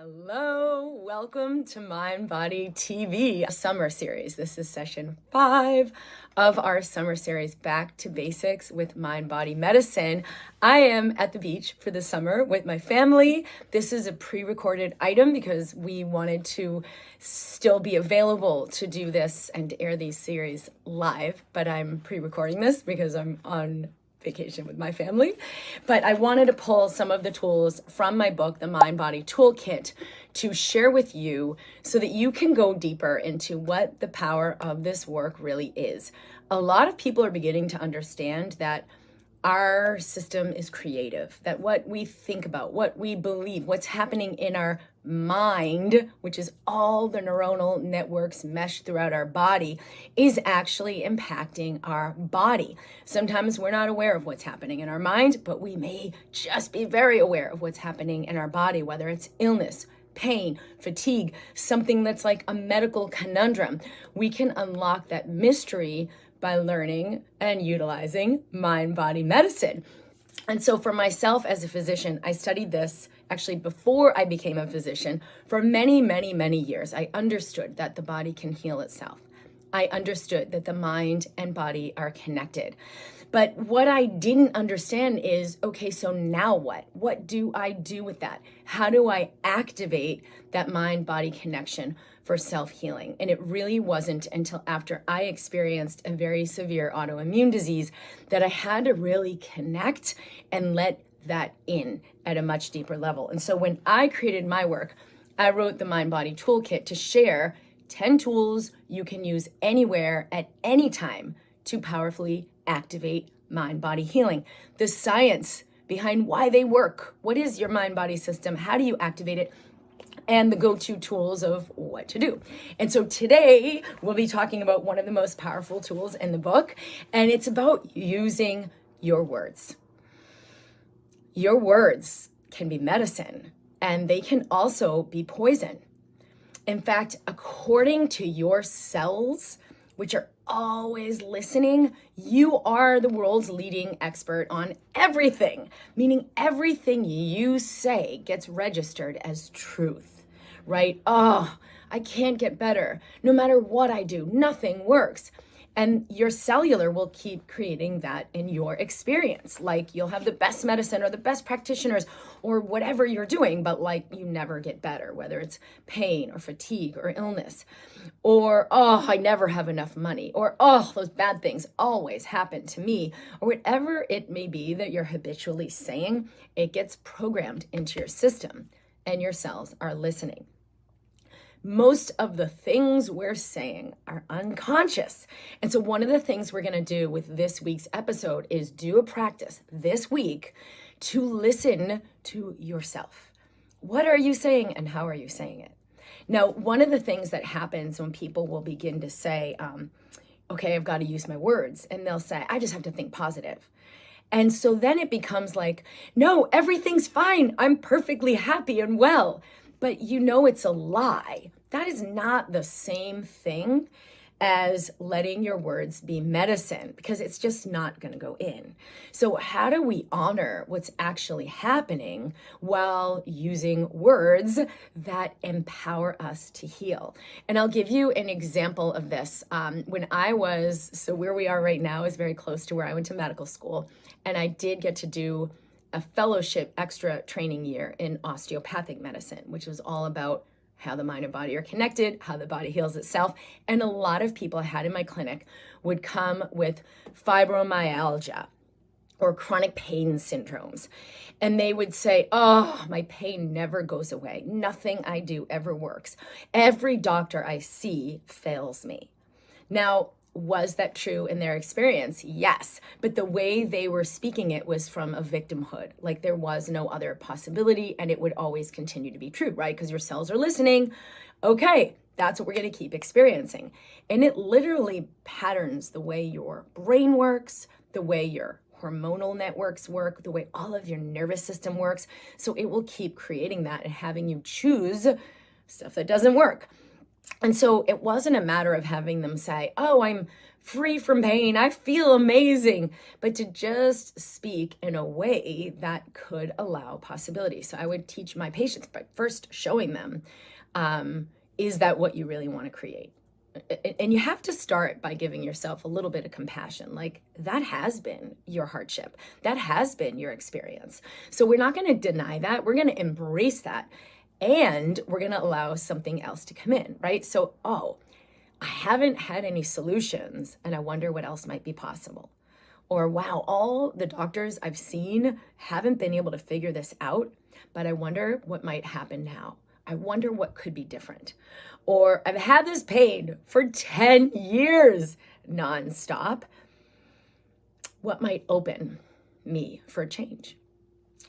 Hello, welcome to MindBody TV summer series. This is session 5 of our summer series, Back to Basics with MindBody Medicine. I am at the beach for the summer with my family. This is a pre-recorded item because we wanted to still be available to do this and to air these series live, but I'm pre-recording this because I'm on vacation with my family. But I wanted to pull some of the tools from my book, The MindBody Toolkit, to share with you so that you can go deeper into what the power of this work really is. A lot of people are beginning to understand that our system is creative, that what we think about, what we believe, what's happening in our mind, which is all the neuronal networks meshed throughout our body, is actually impacting our body. Sometimes we're not aware of what's happening in our mind, but we may just be very aware of what's happening in our body, whether it's illness, pain, fatigue, something that's like a medical conundrum. We can unlock that mystery by learning and utilizing mind-body medicine. And so for myself as a physician, I studied this actually before I became a physician for many, many, many years. I understood that the body can heal itself. I understood that the mind and body are connected. But what I didn't understand is, okay, so now what? What do I do with that? How do I activate that mind-body connection for self-healing? And it really wasn't until after I experienced a very severe autoimmune disease that I had to really connect and let that in at a much deeper level. And so when I created my work, I wrote the MindBody Toolkit to share 10 tools you can use anywhere at any time to powerfully activate mind-body healing. The science behind why they work. What is your mind-body system? How do you activate it? And the go-to tools of what to do. And so today we'll be talking about one of the most powerful tools in the book, and it's about using your words. Your words can be medicine, and they can also be poison. In fact, according to your cells, which are always listening, you are the world's leading expert on everything, meaning everything you say gets registered as truth, right? Oh, I can't get better. No matter what I do, nothing works. And your cellular will keep creating that in your experience. Like you'll have the best medicine or the best practitioners or whatever you're doing, but like you never get better, whether it's pain or fatigue or illness, or, oh, I never have enough money, or, oh, those bad things always happen to me, or whatever it may be that you're habitually saying, it gets programmed into your system and your cells are listening. Most of the things we're saying are unconscious. And so one of the things we're going to do with this week's episode is do a practice this week to listen to yourself. What are you saying and how are you saying it? Now, one of the things that happens when people will begin to say, okay, I've got to use my words, and they'll say, I just have to think positive. And so then it becomes like, no, everything's fine. I'm perfectly happy and well. But you know it's a lie. That is not the same thing as letting your words be medicine, because it's just not going to go in. So how do we honor what's actually happening while using words that empower us to heal? And I'll give you an example of this. So where we are right now is very close to where I went to medical school, and I did get to do a fellowship extra training year in osteopathic medicine, which was all about how the mind and body are connected, how the body heals itself. And a lot of people I had in my clinic would come with fibromyalgia or chronic pain syndromes. And they would say, oh, my pain never goes away. Nothing I do ever works. Every doctor I see fails me. Now, was that true in their experience? Yes. But the way they were speaking it was from a victimhood. Like there was no other possibility and it would always continue to be true, right? Because your cells are listening. Okay, that's what we're going to keep experiencing. And it literally patterns the way your brain works, the way your hormonal networks work, the way all of your nervous system works. So it will keep creating that and having you choose stuff that doesn't work. And so it wasn't a matter of having them say, oh, I'm free from pain, I feel amazing, but to just speak in a way that could allow possibility. So I would teach my patients by first showing them, is that what you really want to create? And you have to start by giving yourself a little bit of compassion. Like, that has been your hardship. That has been your experience. So we're not going to deny that. We're going to embrace that. And we're going to allow something else to come in, right? So, oh, I haven't had any solutions, and I wonder what else might be possible. Or, wow, all the doctors I've seen haven't been able to figure this out, but I wonder what might happen now. I wonder what could be different. Or, I've had this pain for 10 years nonstop. What might open me for a change?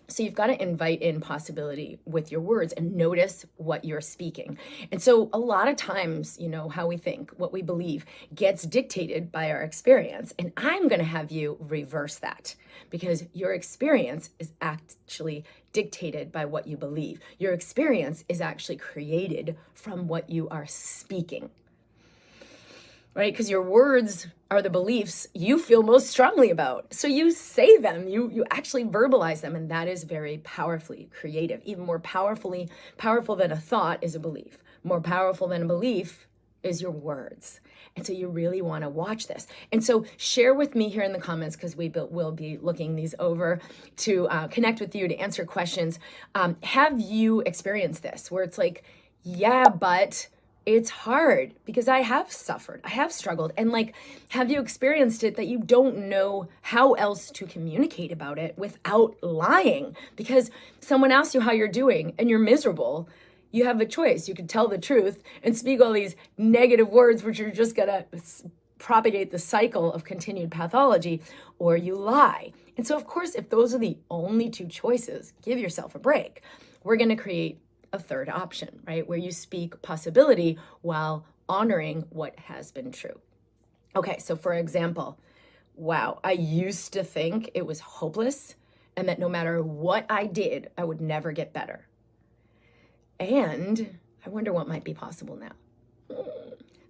So you've got to invite in possibility with your words and notice what you're speaking. And so a lot of times, how we think, what we believe gets dictated by our experience. And I'm going to have you reverse that, because your experience is actually dictated by what you believe. Your experience is actually created from what you are speaking. Right? Because your words are the beliefs you feel most strongly about. So you say them, you actually verbalize them, and that is very powerfully creative. Even more powerful than a thought is a belief. More powerful than a belief is your words. And so you really want to watch this. And so share with me here in the comments, because we'll be looking these over to connect with you, to answer questions. Have you experienced this where it's like, yeah, but it's hard? Because I have suffered, I have struggled. And have you experienced it that you don't know how else to communicate about it without lying? Because someone asks you how you're doing and you're miserable. You have a choice. You could tell the truth and speak all these negative words, which are just gonna propagate the cycle of continued pathology, or you lie. And so, of course, if those are the only two choices, give yourself a break. We're gonna create a third option, right? Where you speak possibility while honoring what has been true. Okay, so for example, wow, I used to think it was hopeless and that no matter what I did, I would never get better. And I wonder what might be possible now.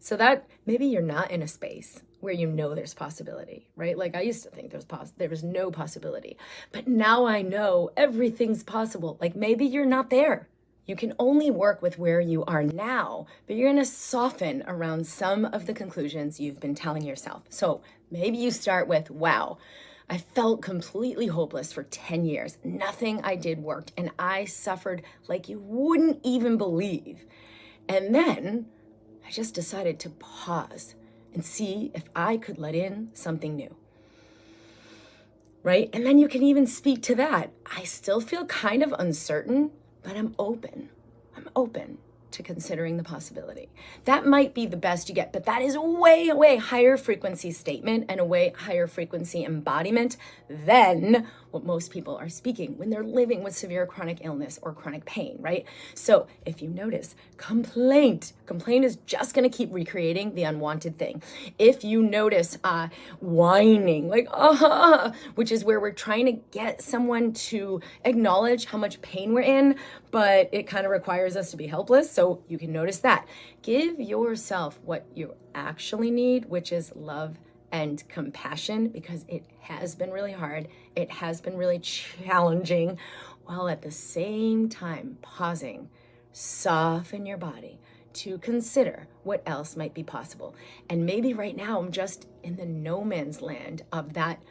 So that maybe you're not in a space where there's possibility, right? Like, I used to think there was no possibility, but now I know everything's possible. Like, maybe you're not there. You can only work with where you are now, but you're going to soften around some of the conclusions you've been telling yourself. So maybe you start with, wow, I felt completely hopeless for 10 years. Nothing I did worked, and I suffered like you wouldn't even believe. And then I just decided to pause and see if I could let in something new. Right? And then you can even speak to that. I still feel kind of uncertain, but I'm open. I'm open to considering the possibility. That might be the best you get, but that is a way, way higher frequency statement and a way higher frequency embodiment than what most people are speaking when they're living with severe chronic illness or chronic pain, right? So if you notice, complaint is just gonna keep recreating the unwanted thing. If you notice whining, like, which is where we're trying to get someone to acknowledge how much pain we're in, but it kind of requires us to be helpless. So you can notice that. Give yourself what you actually need, which is love and compassion, because it has been really hard. It has been really challenging, while at the same time pausing, soften your body to consider what else might be possible. And maybe right now I'm just in the no man's land of that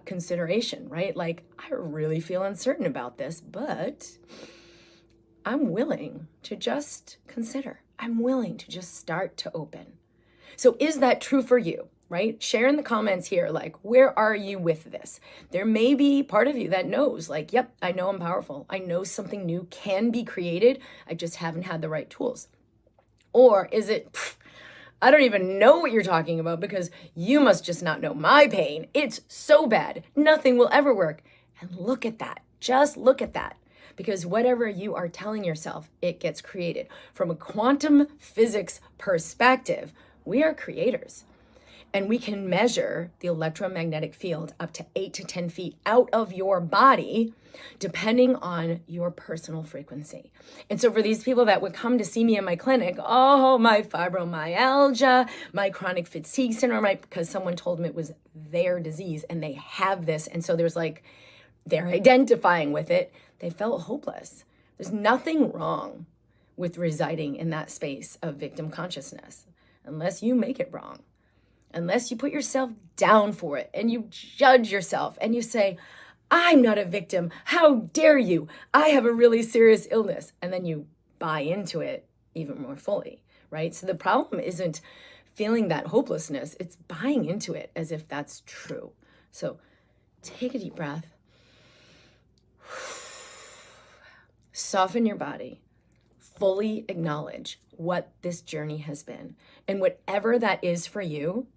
consideration, right? Like, I really feel uncertain about this, but I'm willing to just consider. I'm willing to just start to open. So is that true for you? Right? Share in the comments here, like, where are you with this? There may be part of you that knows, like, yep, I know I'm powerful. I know something new can be created. I just haven't had the right tools. Or is it, I don't even know what you're talking about, because you must just not know my pain. It's so bad. Nothing will ever work. And look at that. Just look at that. Because whatever you are telling yourself, it gets created. From a quantum physics perspective, we are creators. And we can measure the electromagnetic field up to 8 to 10 feet out of your body, depending on your personal frequency. And so for these people that would come to see me in my clinic, oh, my fibromyalgia, my chronic fatigue syndrome, right? Because someone told them it was their disease and they have this. And so there's like, they're identifying with it. They felt hopeless. There's nothing wrong with residing in that space of victim consciousness, unless you make it wrong. Unless you put yourself down for it and you judge yourself and you say, I'm not a victim. How dare you? I have a really serious illness. And then you buy into it even more fully, right? So the problem isn't feeling that hopelessness. It's buying into it as if that's true. So take a deep breath. Soften your body. Fully acknowledge what this journey has been. And whatever that is for you,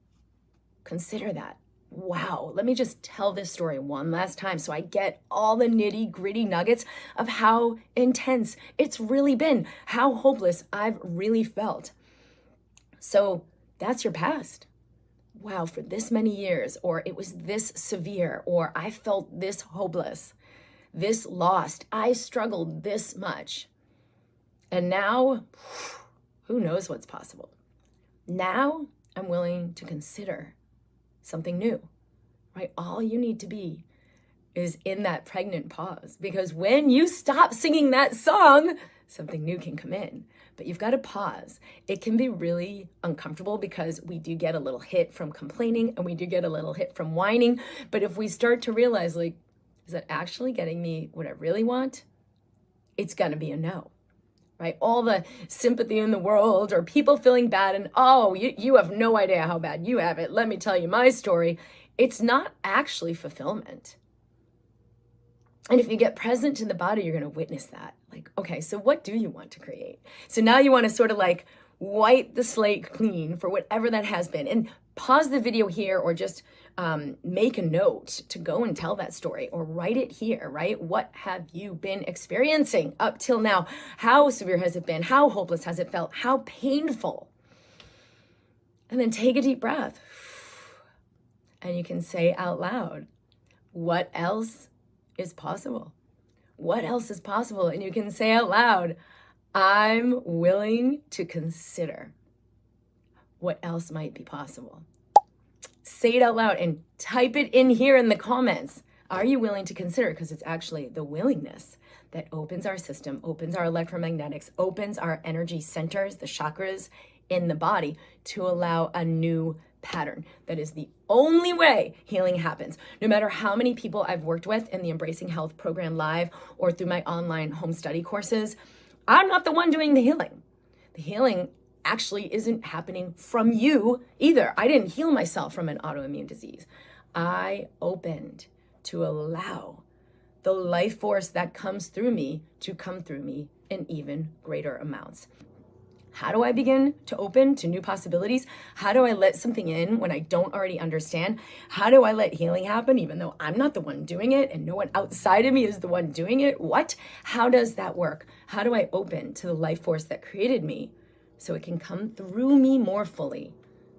consider that. Wow, let me just tell this story one last time so I get all the nitty gritty nuggets of how intense it's really been, how hopeless I've really felt. So that's your past. Wow, for this many years, or it was this severe, or I felt this hopeless, this lost, I struggled this much. And now, who knows what's possible? Now I'm willing to consider something new, right? All you need to be is in that pregnant pause, because when you stop singing that song, something new can come in, but you've got to pause. It can be really uncomfortable because we do get a little hit from complaining and we do get a little hit from whining. But if we start to realize, like, is that actually getting me what I really want? It's going to be a no. Right? All the sympathy in the world, or people feeling bad and, oh, you have no idea how bad you have it. Let me tell you my story. It's not actually fulfillment. And if you get present to the body, you're going to witness that. Like, okay, so what do you want to create? So now you want to sort of like wipe the slate clean for whatever that has been, and pause the video here, or just make a note to go and tell that story, or write it here, right? What have you been experiencing up till now? How severe has it been? How hopeless has it felt? How painful? And then take a deep breath. And you can say out loud, what else is possible? What else is possible? And you can say out loud, I'm willing to consider what else might be possible. Say it out loud and type it in here in the comments. Are you willing to consider? Because it's actually the willingness that opens our system, opens our electromagnetics, opens our energy centers, the chakras in the body, to allow a new pattern. That is the only way healing happens. No matter how many people I've worked with in the Embracing Health program live or through my online home study courses, I'm not the one doing the healing. The healing actually isn't happening from you either. I didn't heal myself from an autoimmune disease. I opened to allow the life force that comes through me to come through me in even greater amounts. How do I begin to open to new possibilities? How do I let something in when I don't already understand? How do I let healing happen even though I'm not the one doing it and no one outside of me is the one doing it? What? How does that work? How do I open to the life force that created me so it can come through me more fully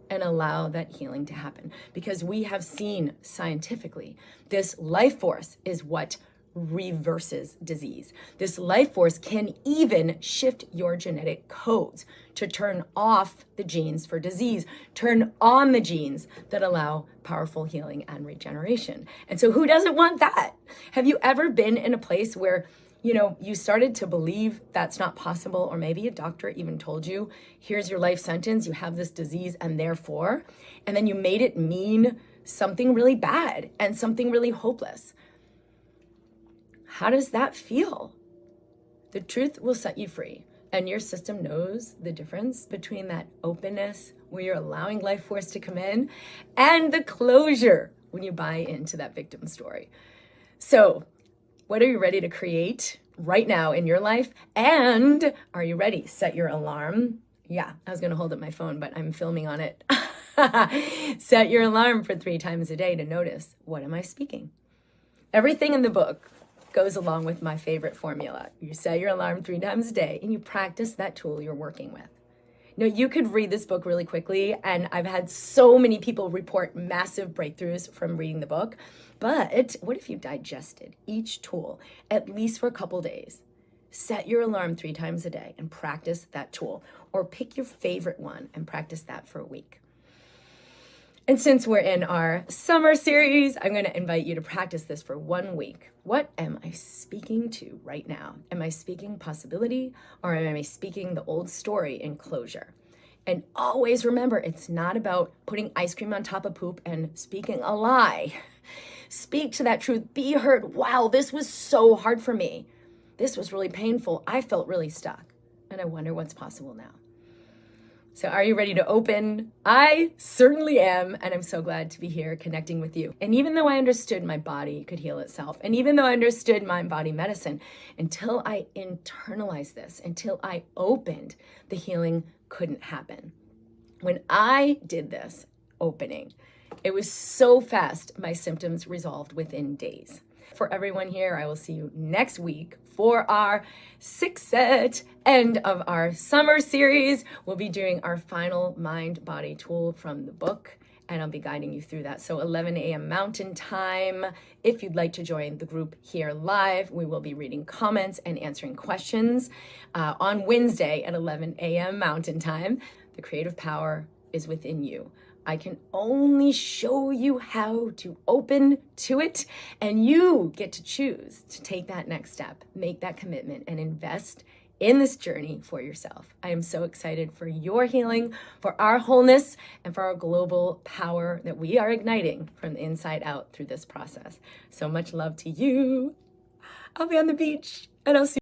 and allow that healing to happen? Because we have seen scientifically, this life force is what reverses disease. This life force can even shift your genetic codes to turn off the genes for disease, turn on the genes that allow powerful healing and regeneration. And so who doesn't want that? Have you ever been in a place where you started to believe that's not possible, or maybe a doctor even told you, here's your life sentence, you have this disease and therefore, and then you made it mean something really bad and something really hopeless? How does that feel? The truth will set you free, and your system knows the difference between that openness where you're allowing life force to come in and the closure when you buy into that victim story. So, what are you ready to create right now in your life? And are you ready? Set your alarm. Yeah, I was going to hold up my phone, but I'm filming on it. Set your alarm for 3 times a day to notice, what am I speaking? Everything in the book goes along with my favorite formula. You set your alarm 3 times a day and you practice that tool you're working with. Now, you could read this book really quickly, and I've had so many people report massive breakthroughs from reading the book. But what if you digested each tool at least for a couple days? Set your alarm 3 times a day and practice that tool, or pick your favorite one and practice that for a week. And since we're in our summer series, I'm going to invite you to practice this for 1 week. What am I speaking to right now? Am I speaking possibility, or am I speaking the old story in closure? And always remember, it's not about putting ice cream on top of poop and speaking a lie. Speak to that truth. Be heard. Wow, this was so hard for me. This was really painful. I felt really stuck. And I wonder what's possible now. So are you ready to open? I certainly am, and I'm so glad to be here connecting with you. And even though I understood my body could heal itself, and even though I understood mind-body medicine, until I internalized this, until I opened, the healing couldn't happen. When I did this opening, it was so fast, my symptoms resolved within days. For everyone here, I will see you next week for our 6th end of our summer series. We'll be doing our final mind-body tool from the book, and I'll be guiding you through that. So 11 a.m. Mountain Time. If you'd like to join the group here live, we will be reading comments and answering questions on Wednesday at 11 a.m. Mountain Time. The creative power is within you. I can only show you how to open to it, and you get to choose to take that next step, make that commitment, and invest in this journey for yourself. I am so excited for your healing, for our wholeness, and for our global power that we are igniting from the inside out through this process. So much love to you. I'll be on the beach, and I'll see you.